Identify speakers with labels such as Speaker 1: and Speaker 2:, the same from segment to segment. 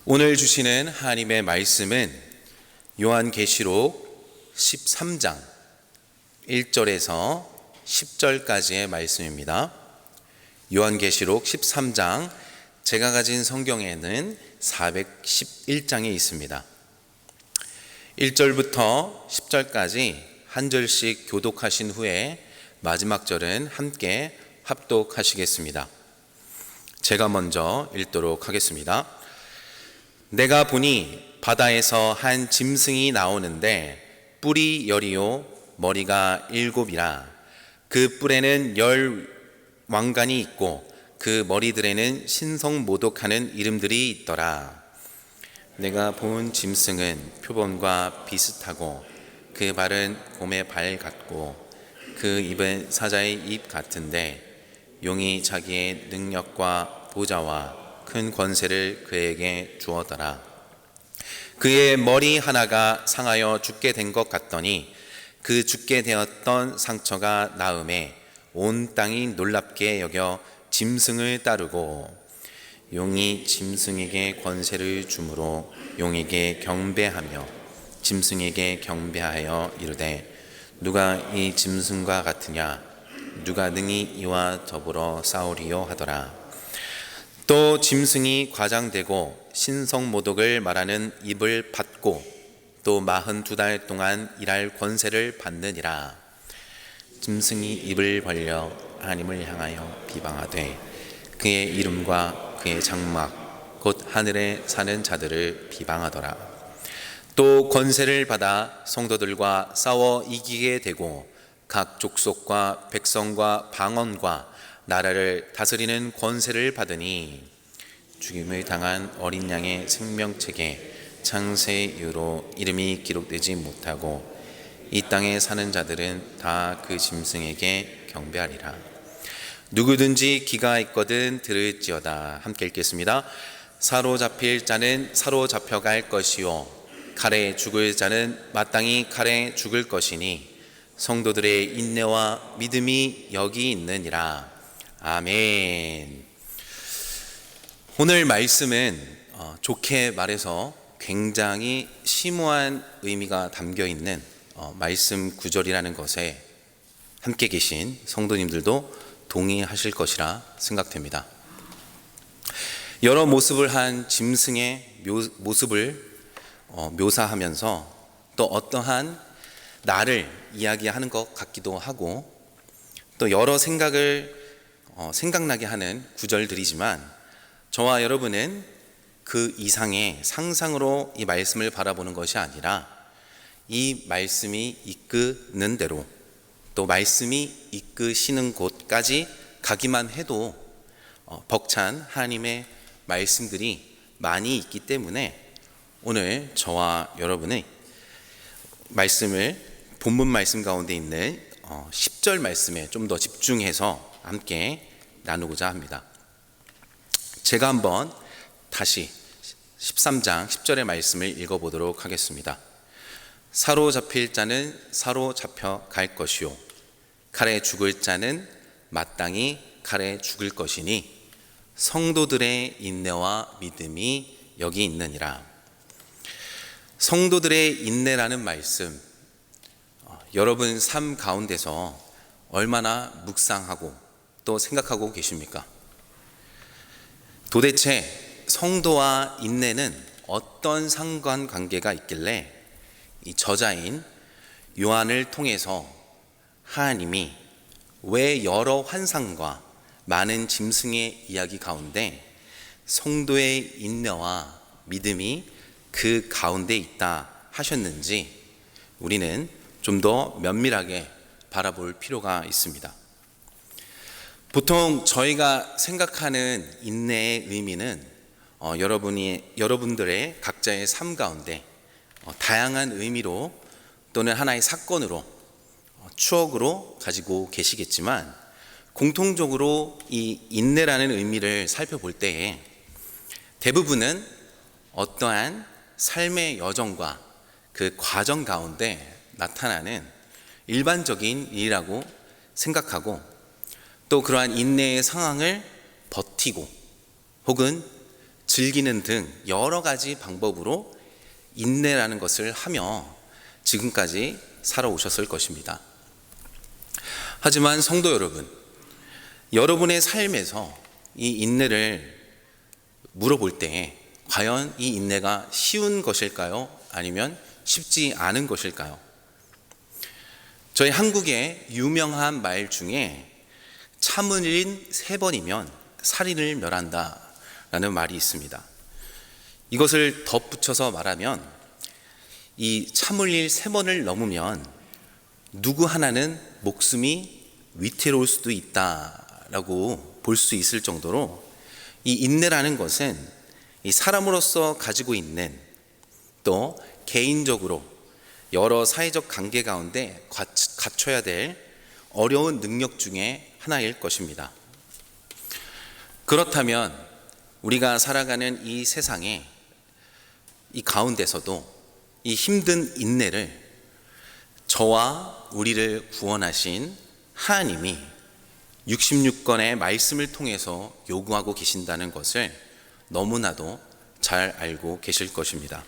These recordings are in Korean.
Speaker 1: 오늘 주시는 하나님의 말씀은 요한계시록 13장 1절에서 10절까지의 말씀입니다. 요한계시록 13장, 제가 가진 성경에는 411장이 있습니다. 1절부터 10절까지 한 절씩 교독하신 후에 마지막 절은 함께 합독하시겠습니다. 제가 먼저 읽도록 하겠습니다. 내가 보니 바다에서 한 짐승이 나오는데 뿔이 10이요 머리가 7이라. 그 뿔에는 10 왕관이 있고 그 머리들에는 신성모독하는 이름들이 있더라. 내가 본 짐승은 표범과 비슷하고 그 발은 곰의 발 같고 그 입은 사자의 입 같은데 용이 자기의 능력과 보좌와 큰 권세를 그에게 주었더라. 그의 머리 하나가 상하여 죽게 된 것 같더니 그 죽게 되었던 상처가 나음에 온 땅이 놀랍게 여겨 짐승을 따르고 용이 짐승에게 권세를 주므로 용에게 경배하며 짐승에게 경배하여 이르되 누가 이 짐승과 같으냐 누가 능히 이와 더불어 싸우리요 하더라. 또 짐승이 과장되고 신성모독을 말하는 입을 받고 또 42달 동안 일할 권세를 받느니라. 짐승이 입을 벌려 하나님을 향하여 비방하되 그의 이름과 그의 장막 곧 하늘에 사는 자들을 비방하더라. 또 권세를 받아 성도들과 싸워 이기게 되고 각 족속과 백성과 방언과 나라를 다스리는 권세를 받으니 죽임을 당한 어린 양의 생명책에 창세 이후로 이름이 기록되지 못하고 이 땅에 사는 자들은 다 그 짐승에게 경배하리라. 누구든지 귀가 있거든 들을지어다. 함께 읽겠습니다. 사로잡힐 자는 사로잡혀갈 것이요 칼에 죽을 자는 마땅히 칼에 죽을 것이니 성도들의 인내와 믿음이 여기 있느니라. 아멘. 오늘 말씀은 좋게 말해서 굉장히 심오한 의미가 담겨있는 말씀 구절이라는 것에 함께 계신 성도님들도 동의하실 것이라 생각됩니다. 여러 모습을 한 짐승의 모습을 묘사하면서 또 어떠한 나를 이야기하는 것 같기도 하고 또 여러 생각나게 하는 구절들이지만 저와 여러분은 그 이상의 상상으로 이 말씀을 바라보는 것이 아니라 이 말씀이 이끄는 대로 또 말씀이 이끄시는 곳까지 가기만 해도 벅찬 하나님의 말씀들이 많이 있기 때문에 오늘 저와 여러분의 말씀을 본문 말씀 가운데 있는 10절 말씀에 좀 더 집중해서 함께 나누고자 합니다. 제가 한번 다시 13장 10절의 말씀을 읽어보도록 하겠습니다. 사로잡힐 자는 사로잡혀 갈 것이요 칼에 죽을 자는 마땅히 칼에 죽을 것이니 성도들의 인내와 믿음이 여기 있느니라. 성도들의 인내라는 말씀, 여러분 삶 가운데서 얼마나 묵상하고 또 생각하고 계십니까? 도대체 성도와 인내는 어떤 상관관계가 있길래 이 저자인 요한을 통해서 하나님이 왜 여러 환상과 많은 짐승의 이야기 가운데 성도의 인내와 믿음이 그 가운데 있다 하셨는지 우리는 좀 더 면밀하게 바라볼 필요가 있습니다. 보통 저희가 생각하는 인내의 의미는 여러분들의 각자의 삶 가운데 다양한 의미로 또는 하나의 사건으로 추억으로 가지고 계시겠지만 공통적으로 이 인내라는 의미를 살펴볼 때에 대부분은 어떠한 삶의 여정과 그 과정 가운데 나타나는 일반적인 일이라고 생각하고 또 그러한 인내의 상황을 버티고 혹은 즐기는 등 여러 가지 방법으로 인내라는 것을 하며 지금까지 살아오셨을 것입니다. 하지만 성도 여러분, 여러분의 삶에서 이 인내를 물어볼 때 과연 이 인내가 쉬운 것일까요? 아니면 쉽지 않은 것일까요? 저희 한국의 유명한 말 중에 참을인 3번이면 살인을 멸한다 라는 말이 있습니다. 이것을 덧붙여서 말하면 이 참을일 3번을 넘으면 누구 하나는 목숨이 위태로울 수도 있다라고 볼 수 있을 정도로 이 인내라는 것은 이 사람으로서 가지고 있는 또 개인적으로 여러 사회적 관계 가운데 갖춰야 될 어려운 능력 중에 하나일 것입니다. 그렇다면 우리가 살아가는 이 세상에 이 가운데서도 이 힘든 인내를 저와 우리를 구원하신 하나님이 66권의 말씀을 통해서 요구하고 계신다는 것을 너무나도 잘 알고 계실 것입니다.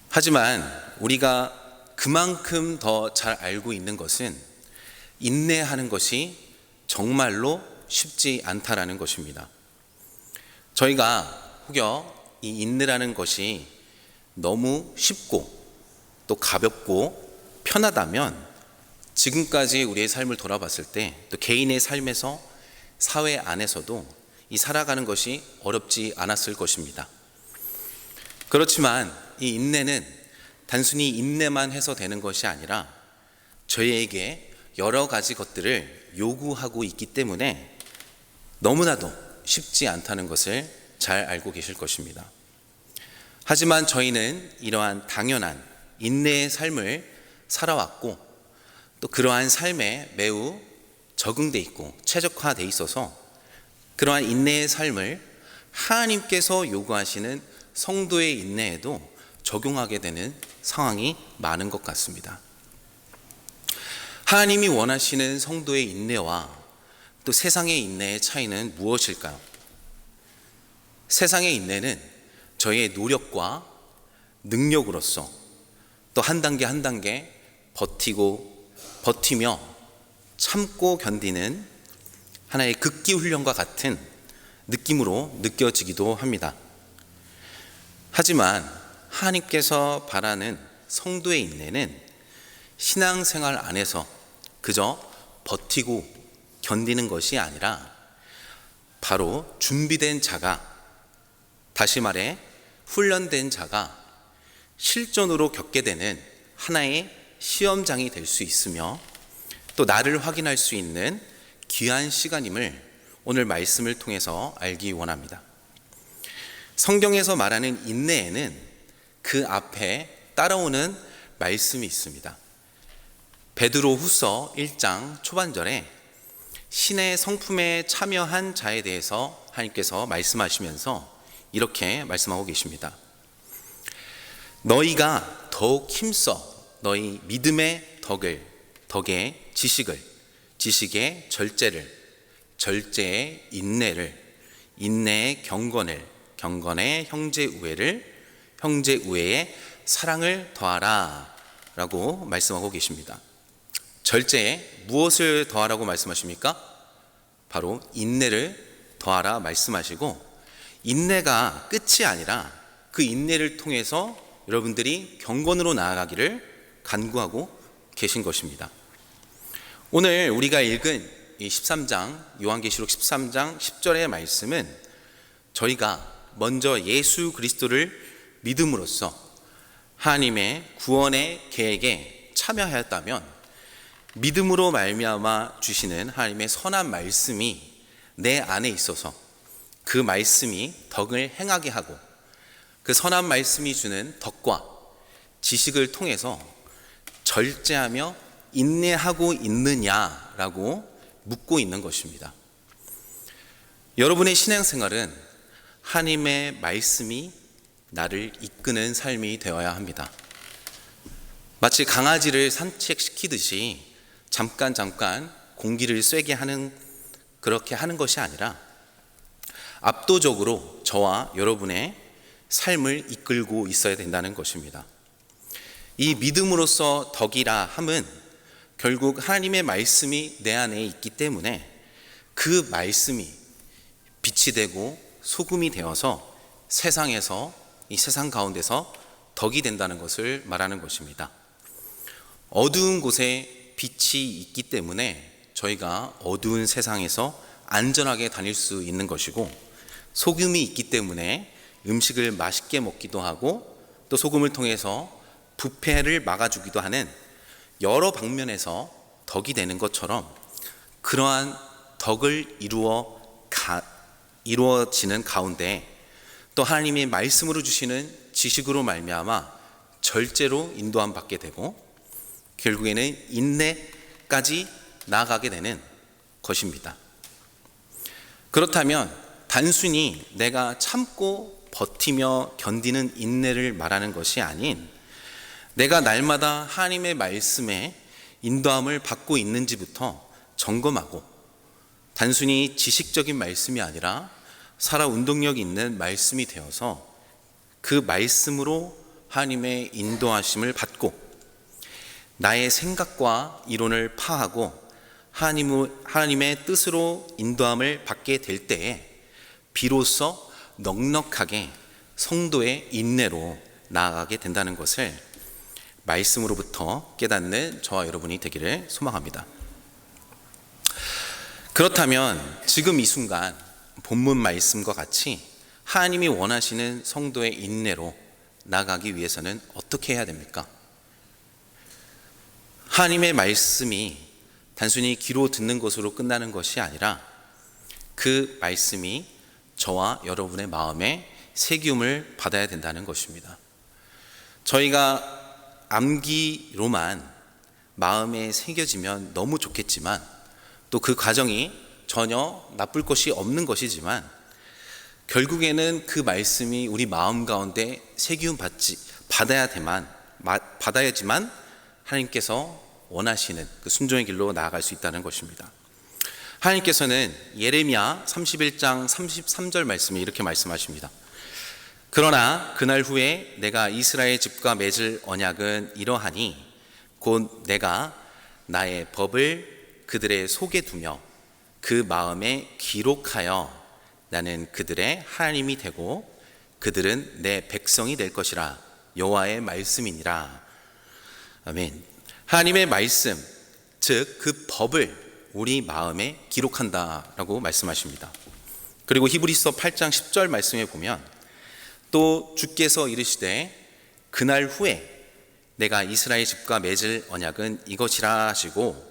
Speaker 1: 하지만 우리가 그만큼 더 잘 알고 있는 것은 인내하는 것이 정말로 쉽지 않다라는 것입니다. 저희가 혹여 이 인내라는 것이 너무 쉽고 또 가볍고 편하다면 지금까지 우리의 삶을 돌아봤을 때 또 개인의 삶에서 사회 안에서도 이 살아가는 것이 어렵지 않았을 것입니다. 그렇지만 이 인내는 단순히 인내만 해서 되는 것이 아니라 저희에게 여러 가지 것들을 요구하고 있기 때문에 너무나도 쉽지 않다는 것을 잘 알고 계실 것입니다. 하지만 저희는 이러한 당연한 인내의 삶을 살아왔고 또 그러한 삶에 매우 적응돼 있고 최적화돼 있어서 그러한 인내의 삶을 하나님께서 요구하시는 성도의 인내에도 적용하게 되는 상황이 많은 것 같습니다. 하나님이 원하시는 성도의 인내와 또 세상의 인내의 차이는 무엇일까요? 세상의 인내는 저희의 노력과 능력으로서 또 한 단계 한 단계 버티며 참고 견디는 하나의 극기 훈련과 같은 느낌으로 느껴지기도 합니다. 하지만 하나님께서 바라는 성도의 인내는 신앙생활 안에서 그저 버티고 견디는 것이 아니라 바로 준비된 자가, 다시 말해 훈련된 자가 실전으로 겪게 되는 하나의 시험장이 될 수 있으며 또 나를 확인할 수 있는 귀한 시간임을 오늘 말씀을 통해서 알기 원합니다. 성경에서 말하는 인내에는 그 앞에 따라오는 말씀이 있습니다. 베드로후서 1장 초반절에 신의 성품에 참여한 자에 대해서 하나님께서 말씀하시면서 이렇게 말씀하고 계십니다. 너희가 더욱 힘써 너희 믿음의 덕에 지식의 절제를, 절제의 인내를, 인내의 경건의 형제우애를, 형제우애의 사랑을 더하라 라고 말씀하고 계십니다. 절제에 무엇을 더하라고 말씀하십니까? 바로 인내를 더하라 말씀하시고, 인내가 끝이 아니라 그 인내를 통해서 여러분들이 경건으로 나아가기를 간구하고 계신 것입니다. 오늘 우리가 읽은 이 13장, 요한계시록 13장 10절의 말씀은 저희가 먼저 예수 그리스도를 믿음으로써 하나님의 구원의 계획에 참여하였다면 믿음으로 말미암아 주시는 하나님의 선한 말씀이 내 안에 있어서 그 말씀이 덕을 행하게 하고 그 선한 말씀이 주는 덕과 지식을 통해서 절제하며 인내하고 있느냐라고 묻고 있는 것입니다. 여러분의 신앙생활은 하나님의 말씀이 나를 이끄는 삶이 되어야 합니다. 마치 강아지를 산책시키듯이 잠깐 공기를 쐬게 하는, 그렇게 하는 것이 아니라 압도적으로 저와 여러분의 삶을 이끌고 있어야 된다는 것입니다. 이 믿음으로써 덕이라 함은 결국 하나님의 말씀이 내 안에 있기 때문에 그 말씀이 빛이 되고 소금이 되어서 세상에서, 이 세상 가운데서 덕이 된다는 것을 말하는 것입니다. 어두운 곳에 빛이 있기 때문에 저희가 어두운 세상에서 안전하게 다닐 수 있는 것이고, 소금이 있기 때문에 음식을 맛있게 먹기도 하고 또 소금을 통해서 부패를 막아주기도 하는 여러 방면에서 덕이 되는 것처럼, 그러한 덕을 이루어지는 가운데 또 하나님의 말씀으로 주시는 지식으로 말미암아 절제로 인도함 받게 되고 결국에는 인내까지 나아가게 되는 것입니다. 그렇다면 단순히 내가 참고 버티며 견디는 인내를 말하는 것이 아닌, 내가 날마다 하나님의 말씀에 인도함을 받고 있는지부터 점검하고, 단순히 지식적인 말씀이 아니라 살아 운동력 있는 말씀이 되어서 그 말씀으로 하나님의 인도하심을 받고 나의 생각과 이론을 파하고 하나님의 뜻으로 인도함을 받게 될 때에 비로소 넉넉하게 성도의 인내로 나아가게 된다는 것을 말씀으로부터 깨닫는 저와 여러분이 되기를 소망합니다. 그렇다면 지금 이 순간 본문 말씀과 같이 하나님이 원하시는 성도의 인내로 나아가기 위해서는 어떻게 해야 됩니까? 하나님의 말씀이 단순히 귀로 듣는 것으로 끝나는 것이 아니라 그 말씀이 저와 여러분의 마음에 새기움을 받아야 된다는 것입니다. 저희가 암기로만 마음에 새겨지면 너무 좋겠지만, 또 그 과정이 전혀 나쁠 것이 없는 것이지만, 결국에는 그 말씀이 우리 마음 가운데 새기움 받아야지만 하나님께서 원하시는 그 순종의 길로 나아갈 수 있다는 것입니다. 하나님께서는 예레미야 31장 33절 말씀에 이렇게 말씀하십니다. 그러나 그날 후에 내가 이스라엘 집과 맺을 언약은 이러하니 곧 내가 나의 법을 그들의 속에 두며 그 마음에 기록하여 나는 그들의 하나님이 되고 그들은 내 백성이 될 것이라. 여호와의 말씀이니라. 아멘. 하나님의 말씀, 즉 그 법을 우리 마음에 기록한다라고 말씀하십니다. 그리고 히브리서 8장 10절 말씀에 보면 또 주께서 이르시되 그날 후에 내가 이스라엘 집과 맺을 언약은 이것이라 하시고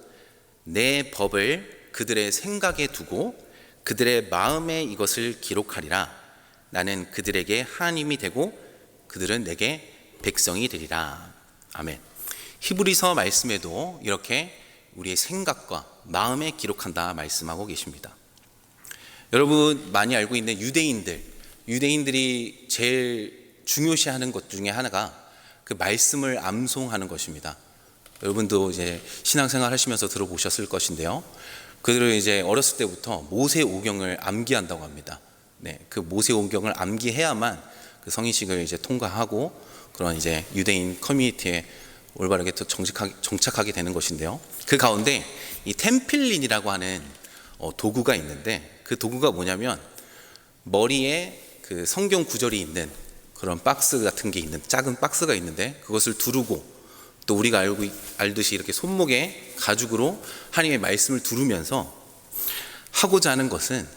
Speaker 1: 내 법을 그들의 생각에 두고 그들의 마음에 이것을 기록하리라. 나는 그들에게 하나님이 되고 그들은 내게 백성이 되리라. 아멘. 히브리서 말씀에도 이렇게 우리의 생각과 마음에 기록한다 말씀하고 계십니다. 여러분 많이 알고 있는 유대인들이 제일 중요시하는 것 중에 하나가 그 말씀을 암송하는 것입니다. 여러분도 이제 신앙생활 하시면서 들어보셨을 것인데요. 그들은 이제 어렸을 때부터 모세오경을 암기한다고 합니다. 네, 그 모세오경을 암기해야만 그 성인식을 이제 통과하고 그런 이제 유대인 커뮤니티에 올바르게 또 정착하게 되는 것인데요. 그 가운데 이 템필린이라고 하는 도구가 있는데, 그 도구가 뭐냐면 머리에 그 성경 구절이 있는 그런 박스 같은 게 있는 작은 박스가 있는데, 그것을 두르고 또 우리가 알듯이 이렇게 손목에 가죽으로 하나님의 말씀을 두르면서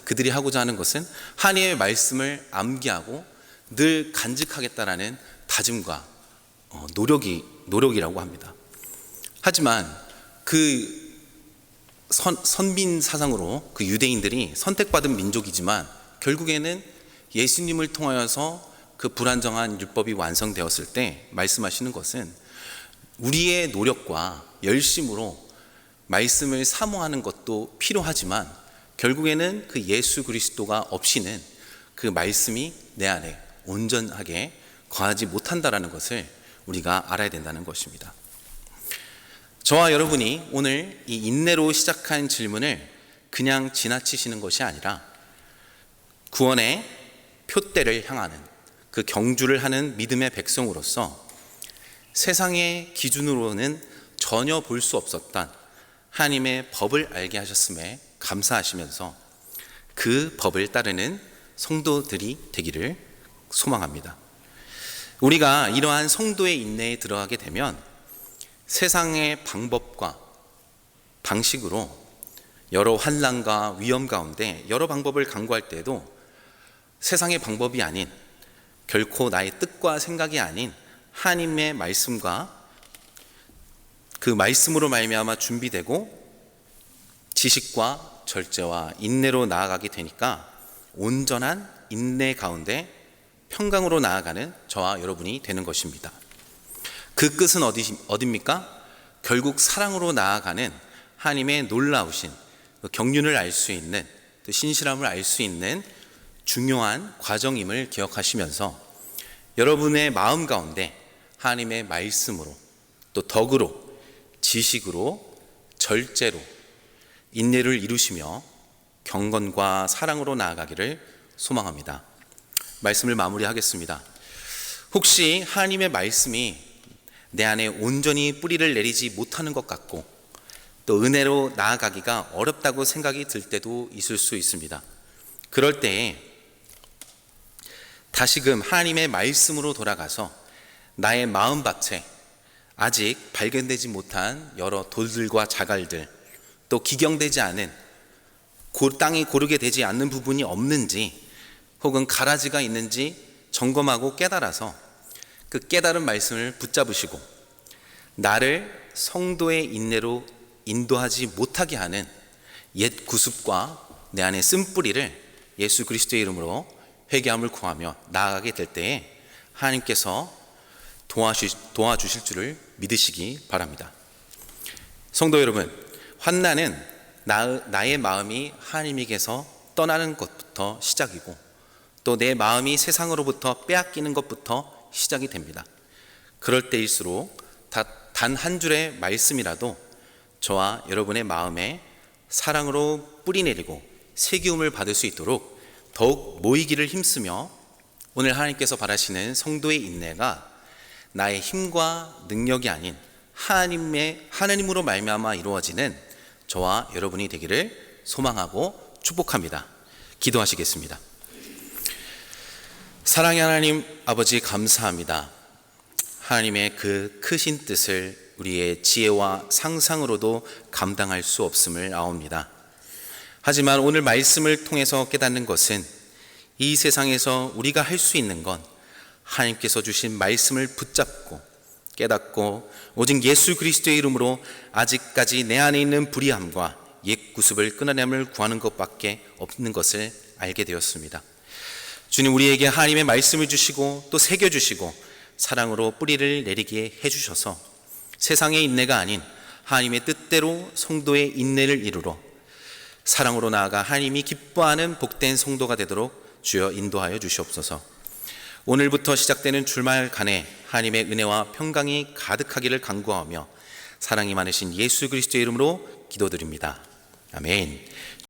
Speaker 1: 그들이 하고자 하는 것은 하나님의 말씀을 암기하고 늘 간직하겠다라는 다짐과 노력이라고 합니다. 하지만 그 선민 사상으로 그 유대인들이 선택받은 민족이지만 결국에는 예수님을 통하여서 그 불완전한 율법이 완성되었을 때 말씀하시는 것은 우리의 노력과 열심으로 말씀을 사모하는 것도 필요하지만 결국에는 그 예수 그리스도가 없이는 그 말씀이 내 안에 온전하게 거하지 못한다라는 것을 우리가 알아야 된다는 것입니다. 저와 여러분이 오늘 이 인내로 시작한 질문을 그냥 지나치시는 것이 아니라 구원의 표대를 향하는 그 경주를 하는 믿음의 백성으로서 세상의 기준으로는 전혀 볼 수 없었던 하나님의 법을 알게 하셨음에 감사하시면서 그 법을 따르는 성도들이 되기를 소망합니다. 우리가 이러한 성도의 인내에 들어가게 되면 세상의 방법과 방식으로 여러 환난과 위험 가운데 여러 방법을 강구할 때에도 세상의 방법이 아닌, 결코 나의 뜻과 생각이 아닌 하나님의 말씀과 그 말씀으로 말미암아 준비되고 지식과 절제와 인내로 나아가게 되니까 온전한 인내 가운데 평강으로 나아가는 저와 여러분이 되는 것입니다. 그 끝은 어디입니까? 결국 사랑으로 나아가는 하나님의 놀라우신 경륜을 알 수 있는, 또 신실함을 알 수 있는 중요한 과정임을 기억하시면서 여러분의 마음 가운데 하나님의 말씀으로, 또 덕으로, 지식으로, 절제로 인내를 이루시며 경건과 사랑으로 나아가기를 소망합니다. 말씀을 마무리하겠습니다. 혹시 하나님의 말씀이 내 안에 온전히 뿌리를 내리지 못하는 것 같고 또 은혜로 나아가기가 어렵다고 생각이 들 때도 있을 수 있습니다. 그럴 때에 다시금 하나님의 말씀으로 돌아가서 나의 마음밭에 아직 발견되지 못한 여러 돌들과 자갈들, 또 기경되지 않은, 땅이 고르게 되지 않는 부분이 없는지 혹은 가라지가 있는지 점검하고 깨달아서 그 깨달은 말씀을 붙잡으시고 나를 성도의 인내로 인도하지 못하게 하는 옛 구습과 내 안의 쓴뿌리를 예수 그리스도의 이름으로 회개함을 구하며 나아가게 될 때에 하나님께서 도와주실 줄을 믿으시기 바랍니다. 성도 여러분, 환난은 나의 마음이 하나님에게서 떠나는 것부터 시작이고 또 내 마음이 세상으로부터 빼앗기는 것부터 시작이 됩니다. 그럴 때일수록 단 한 줄의 말씀이라도 저와 여러분의 마음에 사랑으로 뿌리내리고 새기움을 받을 수 있도록 더욱 모이기를 힘쓰며 오늘 하나님께서 바라시는 성도의 인내가 나의 힘과 능력이 아닌 하나님으로 말미암아 이루어지는 저와 여러분이 되기를 소망하고 축복합니다. 기도하시겠습니다. 사랑의 하나님 아버지, 감사합니다. 하나님의 그 크신 뜻을 우리의 지혜와 상상으로도 감당할 수 없음을 아옵니다. 하지만 오늘 말씀을 통해서 깨닫는 것은 이 세상에서 우리가 할 수 있는 건 하나님께서 주신 말씀을 붙잡고 깨닫고 오직 예수 그리스도의 이름으로 아직까지 내 안에 있는 불의함과 옛 구습을 끊어냄을 구하는 것밖에 없는 것을 알게 되었습니다. 주님, 우리에게 하나님의 말씀을 주시고 또 새겨주시고 사랑으로 뿌리를 내리게 해주셔서 세상의 인내가 아닌 하나님의 뜻대로 성도의 인내를 이루러 사랑으로 나아가 하나님이 기뻐하는 복된 성도가 되도록 주여 인도하여 주시옵소서. 오늘부터 시작되는 주말간에 하나님의 은혜와 평강이 가득하기를 간구하며 사랑이 많으신 예수 그리스도의 이름으로 기도드립니다. 아멘.